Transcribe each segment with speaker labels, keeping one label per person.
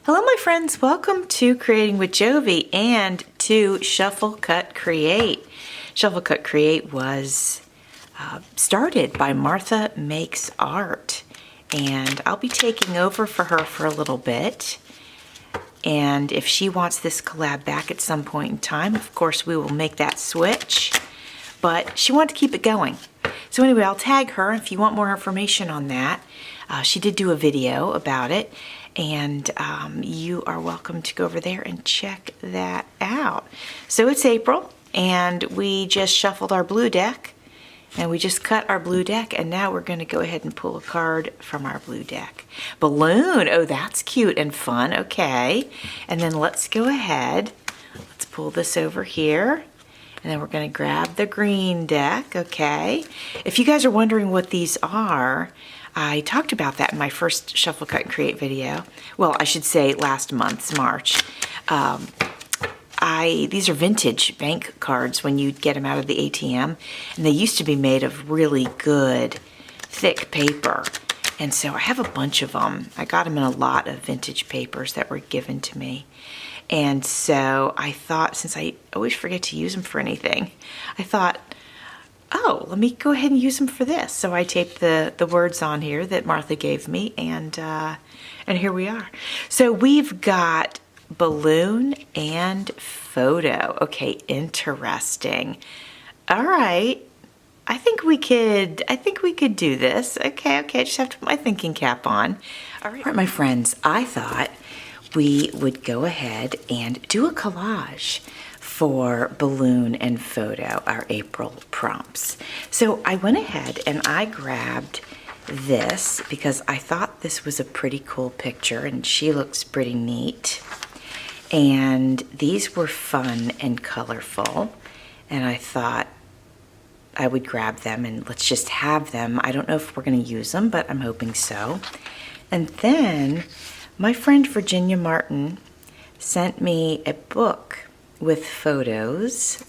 Speaker 1: Hello my friends, welcome to Creating with Jovi and to Shuffle Cut Create. Shuffle Cut Create was started by Martha Makes Art, and I'll be taking over for her for a little bit. And if she wants this collab back at some point in time, of course we will make that switch, but she wanted to keep it going. So anyway, I'll tag her if you want more information on that. She did do a video about it, and you are welcome to go over there and check that out. So it's April, and we just shuffled our blue deck, and we just cut our blue deck, and now we're going to go ahead and pull a card from our blue deck. Balloon, oh that's cute and fun, okay. And then let's go ahead, let's pull this over here. And then we're going to grab the green deck, okay? If you guys are wondering what these are, I talked about that in my first Shuffle, Cut, and Create video. Well, I should say last month's March. These are vintage bank cards when you get them out of the ATM. And they used to be made of really good, thick paper. And so I have a bunch of them. I got them in a lot of vintage papers that were given to me. And so I thought, since I always forget to use them for anything, I thought, oh, let me go ahead and use them for this. So I taped the words on here that Martha gave me, and here we are. So we've got balloon and photo. Okay, interesting. All right. I think we could do this. Okay, I just have to put my thinking cap on. All right, my friends, I thought we would go ahead and do a collage for balloon and photo, our April prompts. So I went ahead and I grabbed this because I thought this was a pretty cool picture and she looks pretty neat. And these were fun and colorful, and I thought I would grab them and let's just have them. I don't know if we're going to use them, but I'm hoping so. And then my friend Virginia Martin sent me a book with photos.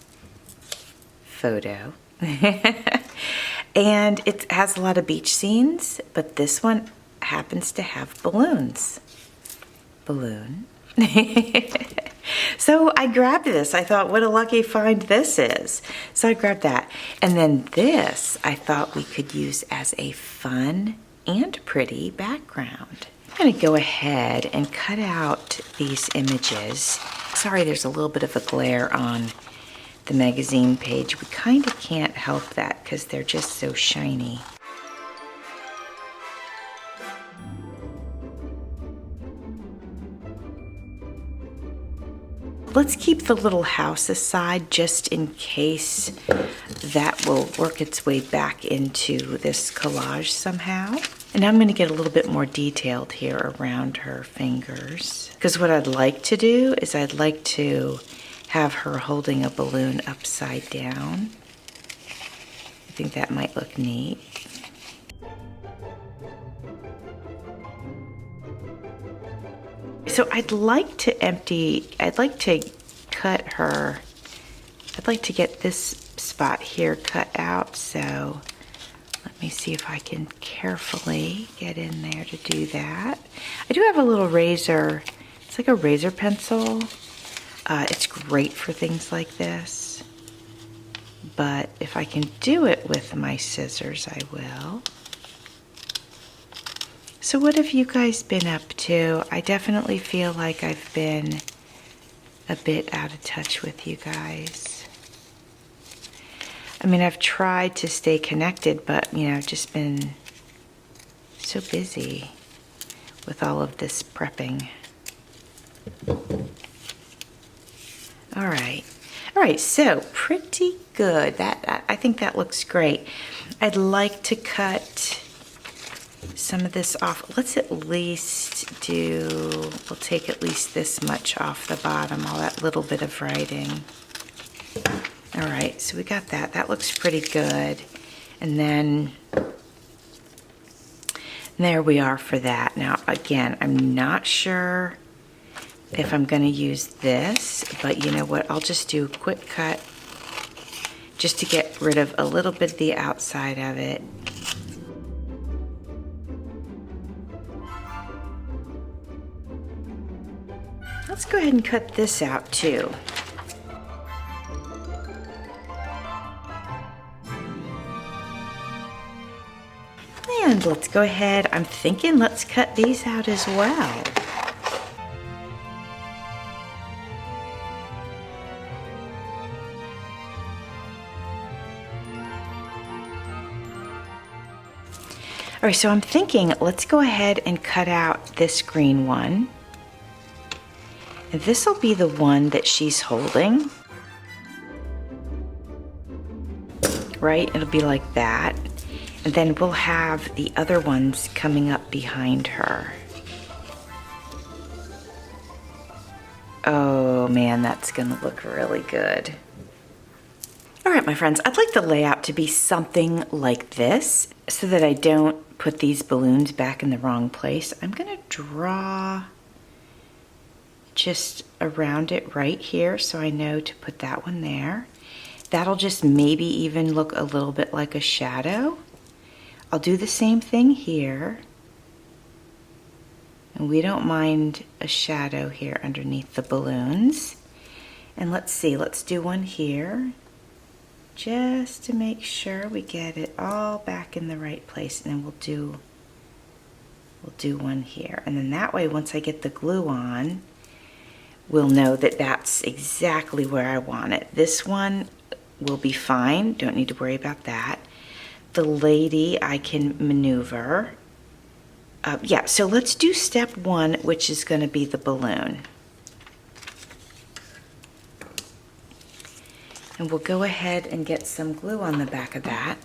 Speaker 1: And it has a lot of beach scenes, but this one happens to have balloons. Balloon. So I grabbed this. I thought, what a lucky find this is. So I grabbed that. And then this, I thought we could use as a fun and pretty background. I'm going to go ahead and cut out these images. Sorry, there's a little bit of a glare on the magazine page. We kind of can't help that because they're just so shiny. Let's keep the little house aside just in case that will work its way back into this collage somehow. And now I'm going to get a little bit more detailed here around her fingers. Because what I'd like to do is I'd like to have her holding a balloon upside down. I think that might look neat. So I'd like to cut her, I'd like to get this spot here cut out, so let me see if I can carefully get in there to do that. I do have a little razor, it's like a razor pencil. It's great for things like this, but if I can do it with my scissors, I will. So what have you guys been up to? I definitely feel like I've been a bit out of touch with you guys. I mean, I've tried to stay connected, but, you know, I've just been so busy with all of this prepping. All right, so pretty good. I think that looks great. I'd like to cut some of this off. Let's at least we'll take at least this much off the bottom, all that little bit of writing. All right, so we got that. That looks pretty good. And then there we are for that. Now, again, I'm not sure if I'm going to use this, but you know what? I'll just do a quick cut just to get rid of a little bit of the outside of it. Let's go ahead and cut this out too. And let's go ahead, I'm thinking let's cut these out as well. All right, so I'm thinking let's go ahead and cut out this green one. And this will be the one that she's holding. Right, it'll be like that. And then we'll have the other ones coming up behind her. Oh man, that's gonna look really good. All right, my friends, I'd like the layout to be something like this so that I don't put these balloons back in the wrong place. I'm gonna draw just around it right here so I know to put that one there. That'll just maybe even look a little bit like a shadow. I'll do the same thing here. And we don't mind a shadow here underneath the balloons. And let's see, let's do one here, just to make sure we get it all back in the right place. And then we'll do one here. And then that way, once I get the glue on, we'll know that that's exactly where I want it. This one will be fine, don't need to worry about that. The lady I can maneuver. Yeah, so let's do step one, which is gonna be the balloon. And we'll go ahead and get some glue on the back of that.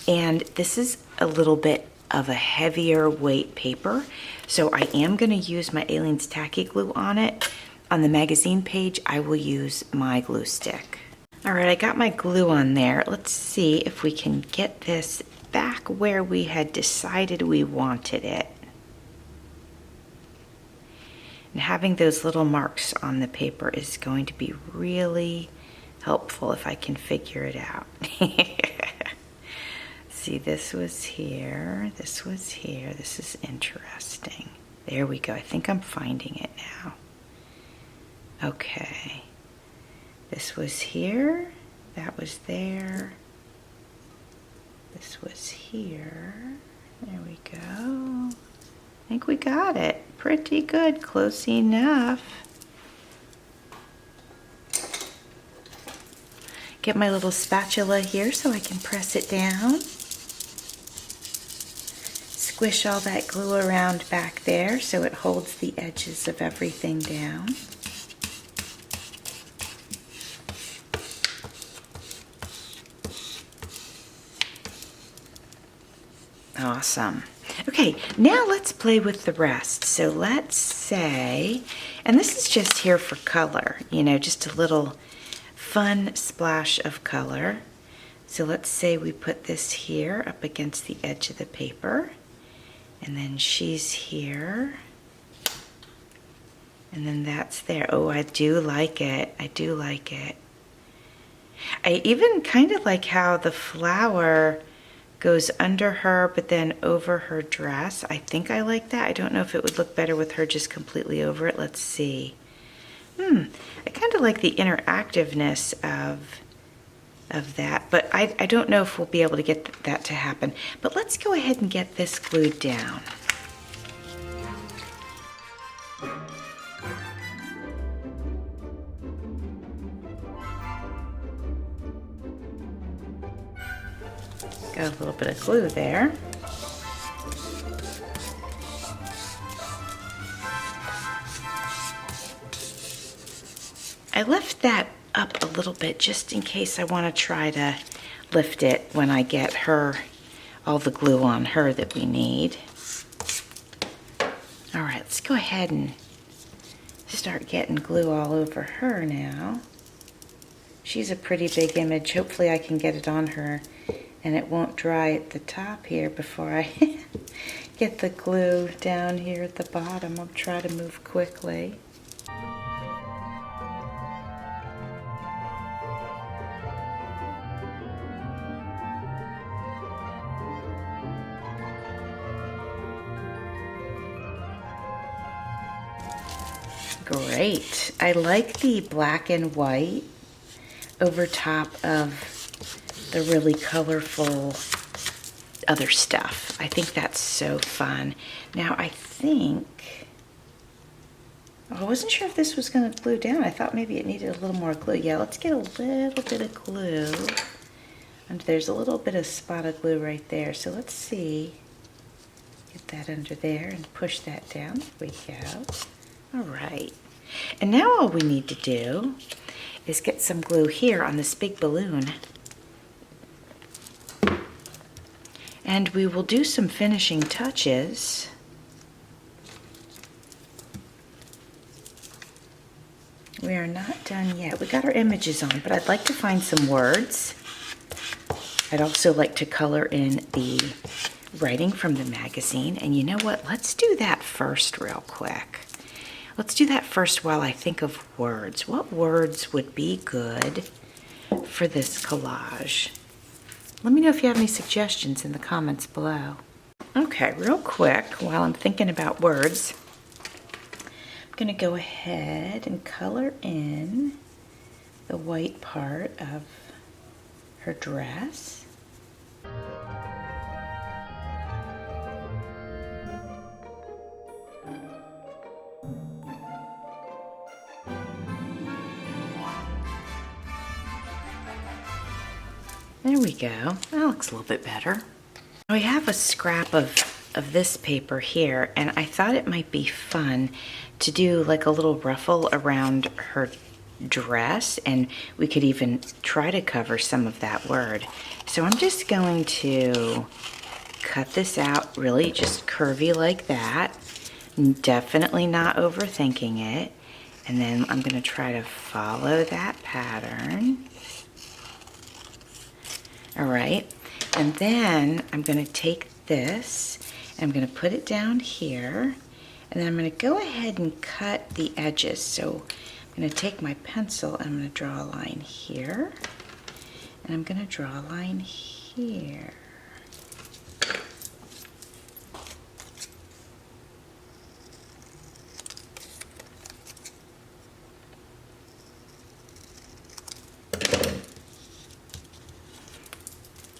Speaker 1: And this is a little bit of a heavier weight paper, so I am gonna use my Aleene's Tacky Glue on it. On the magazine page, I will use my glue stick. All right, I got my glue on there. Let's see if we can get this back where we had decided we wanted it. And having those little marks on the paper is going to be really helpful if I can figure it out. See, this was here, this was here. This is interesting. There we go. I think I'm finding it now. Okay. This was here, that was there. This was here. There we go. I think we got it. Pretty good, close enough. Get my little spatula here so I can press it down. Squish all that glue around back there so it holds the edges of everything down. Awesome. Okay, now let's play with the rest. So let's say, and this is just here for color, you know, just a little fun splash of color. So let's say we put this here up against the edge of the paper, and then she's here, and then that's there. Oh, I do like it. I do like it. I even kind of like how the flower goes under her but then over her dress. I think I like that. I don't know if it would look better with her just completely over it. Let's see. I kind of like the interactiveness of that, but I don't know if we'll be able to get that to happen. But let's go ahead and get this glued down. Got a little bit of glue there. I left that up a little bit just in case I want to try to lift it when I get her, all the glue on her that we need. All right, let's go ahead and start getting glue all over her now. She's a pretty big image. Hopefully I can get it on her and it won't dry at the top here before I get the glue down here at the bottom. I'll try to move quickly. great. I like the black and white over top of the really colorful other stuff. I think that's so fun. Now I think, I wasn't sure if this was going to glue down. I thought maybe it needed a little more glue. Yeah, let's get a little bit of glue. And there's a little bit of spot of glue right there. So let's see. Get that under there and push that down. There we go. All right. And now all we need to do is get some glue here on this big balloon. And we will do some finishing touches. We are not done yet. We got our images on, but I'd like to find some words. I'd also like to color in the writing from the magazine. And you know what? Let's do that first real quick. Let's do that first while I think of words. What words would be good for this collage? Let me know if you have any suggestions in the comments below. Okay, real quick, while I'm thinking about words, I'm gonna go ahead and color in the white part of her dress. There we go. That looks a little bit better. We have a scrap of this paper here, and I thought it might be fun to do like a little ruffle around her dress, and we could even try to cover some of that word. So I'm just going to cut this out really just curvy like that. Definitely not overthinking it. And then I'm going to try to follow that pattern. All right, and then I'm going to take this and I'm going to put it down here, and then I'm going to go ahead and cut the edges. So I'm going to take my pencil and I'm going to draw a line here, and I'm going to draw a line here.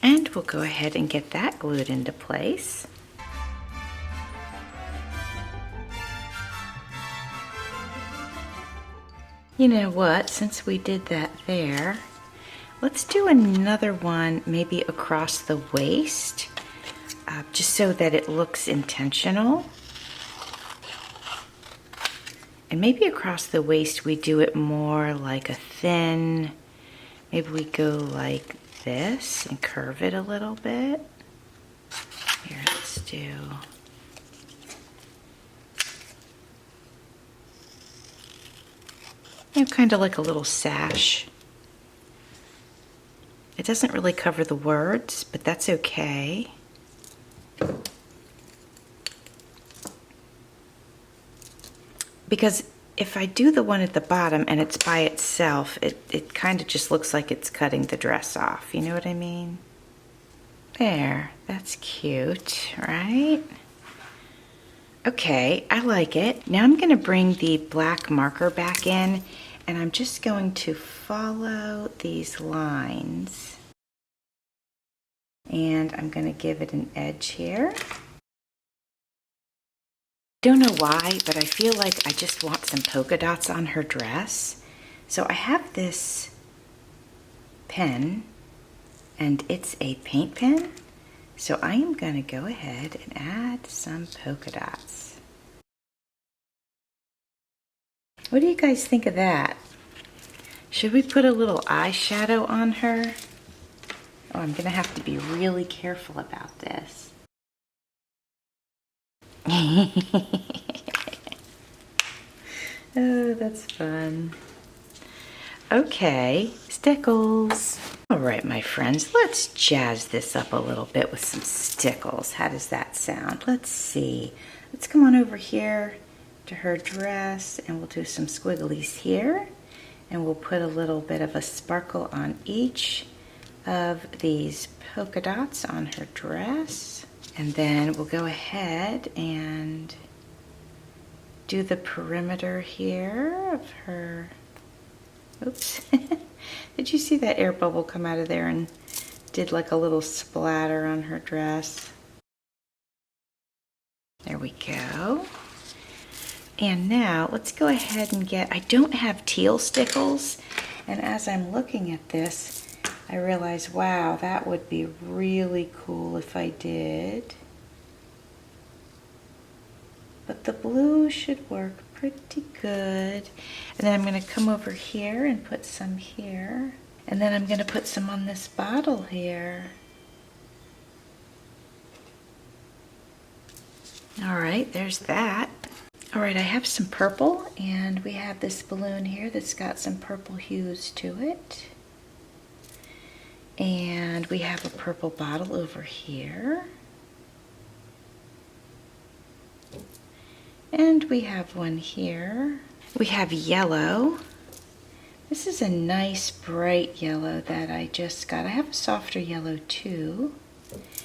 Speaker 1: And we'll go ahead and get that glued into place. You know what, since we did that there, let's do another one maybe across the waist, just so that it looks intentional. And maybe across the waist we do it more like a thin, maybe we go like this and curve it a little bit. Here, let's do, kind of like a little sash. It doesn't really cover the words, but that's okay. Because if I do the one at the bottom and it's by itself, it kind of just looks like it's cutting the dress off. You know what I mean? There, that's cute, right? Okay, I like it. Now I'm going to bring the black marker back in, and I'm just going to follow these lines. And I'm going to give it an edge here. Don't know why, but I feel like I just want some polka dots on her dress. So I have this pen, and it's a paint pen. So I am going to go ahead and add some polka dots. What do you guys think of that? Should we put a little eyeshadow on her? Oh, I'm going to have to be really careful about this. Oh, that's fun. Okay, stickles. All right, my friends, let's jazz this up a little bit with some stickles. How does that sound? Let's see. Let's come on over here to her dress, and we'll do some squigglies here, and we'll put a little bit of a sparkle on each of these polka dots on her dress. And then we'll go ahead and do the perimeter here of her. Oops. Did you see that air bubble come out of there and did like a little splatter on her dress? There we go. And now let's go ahead and I don't have teal stickles, and as I'm looking at this, I realize, wow, that would be really cool if I did. But the blue should work pretty good. And then I'm going to come over here and put some here. And then I'm going to put some on this bottle here. All right, there's that. All right, I have some purple, and we have this balloon here that's got some purple hues to it. And we have a purple bottle over here. And we have one here. We have yellow. This is a nice bright yellow that I just got. I have a softer yellow too.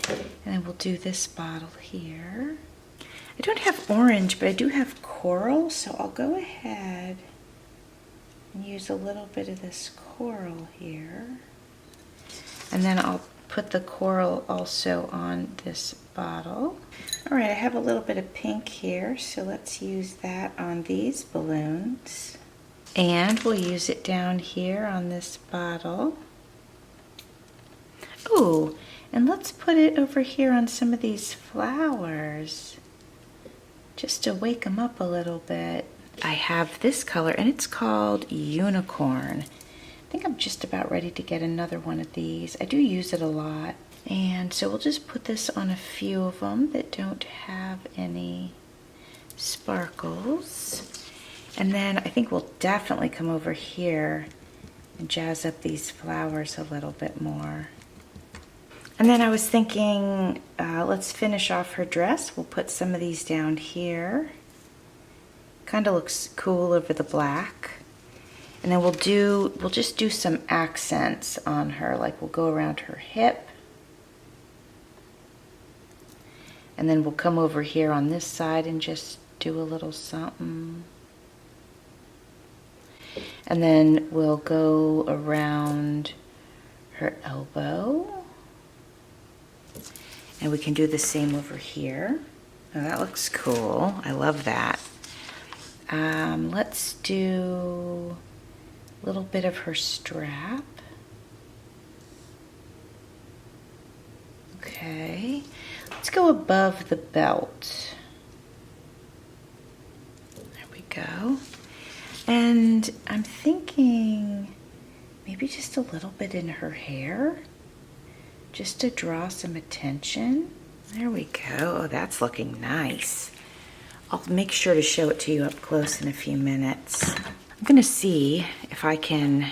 Speaker 1: And then we'll do this bottle here. I don't have orange, but I do have coral, so I'll go ahead and use a little bit of this coral here. And then I'll put the coral also on this bottle. All right, I have a little bit of pink here, so let's use that on these balloons. And we'll use it down here on this bottle. Oh, and let's put it over here on some of these flowers, just to wake them up a little bit. I have this color, and it's called Unicorn. I think I'm just about ready to get another one of these. I do use it a lot. And so we'll just put this on a few of them that don't have any sparkles. And then I think we'll definitely come over here and jazz up these flowers a little bit more. And then I was thinking, let's finish off her dress. We'll put some of these down here. Kind of looks cool over the black. And then we'll just do some accents on her, like we'll go around her hip. And then we'll come over here on this side and just do a little something. And then we'll go around her elbow. And we can do the same over here. Oh, that looks cool. I love that. Let's do a little bit of her strap. Okay. Let's go above the belt. There we go. And I'm thinking maybe just a little bit in her hair, just to draw some attention. There we go. Oh, that's looking nice. I'll make sure to show it to you up close in a few minutes. I'm gonna see if I can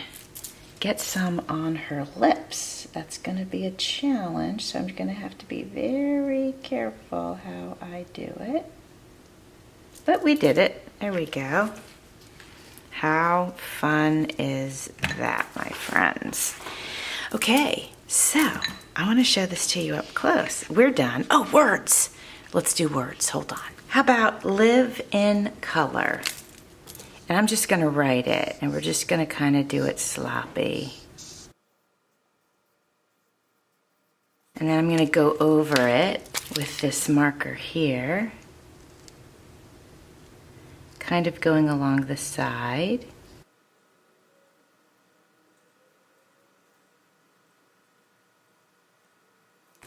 Speaker 1: get some on her lips. That's gonna be a challenge, so I'm gonna have to be very careful how I do it. But we did it. There we go. How fun is that, my friends? Okay, so I want to show this to you up close. We're done. Oh, words. Let's do words. Hold on. How about live in color? And I'm just going to write it, and we're just going to kind of do it sloppy. And then I'm going to go over it with this marker here, kind of going along the side.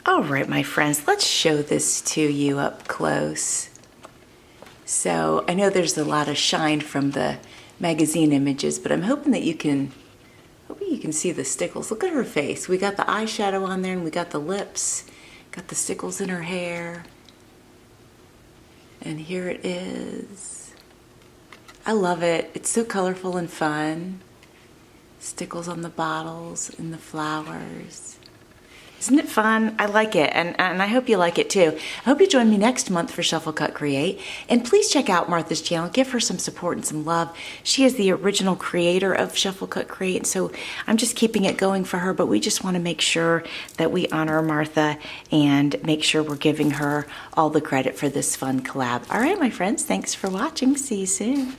Speaker 1: All right, my friends, let's show this to you up close. So I know there's a lot of shine from the magazine images, but I'm hoping that you can see the stickles. Look at her face. We got the eyeshadow on there, and we got the lips, got the stickles in her hair. And here it is. I love it. It's so colorful and fun. Stickles on the bottles and the flowers. Isn't it fun? I like it, and I hope you like it too. I hope you join me next month for Shuffle Cut Create, and please check out Martha's channel. Give her some support and some love. She is the original creator of Shuffle Cut Create, so I'm just keeping it going for her, but we just want to make sure that we honor Martha and make sure we're giving her all the credit for this fun collab. All right, my friends, thanks for watching. See you soon.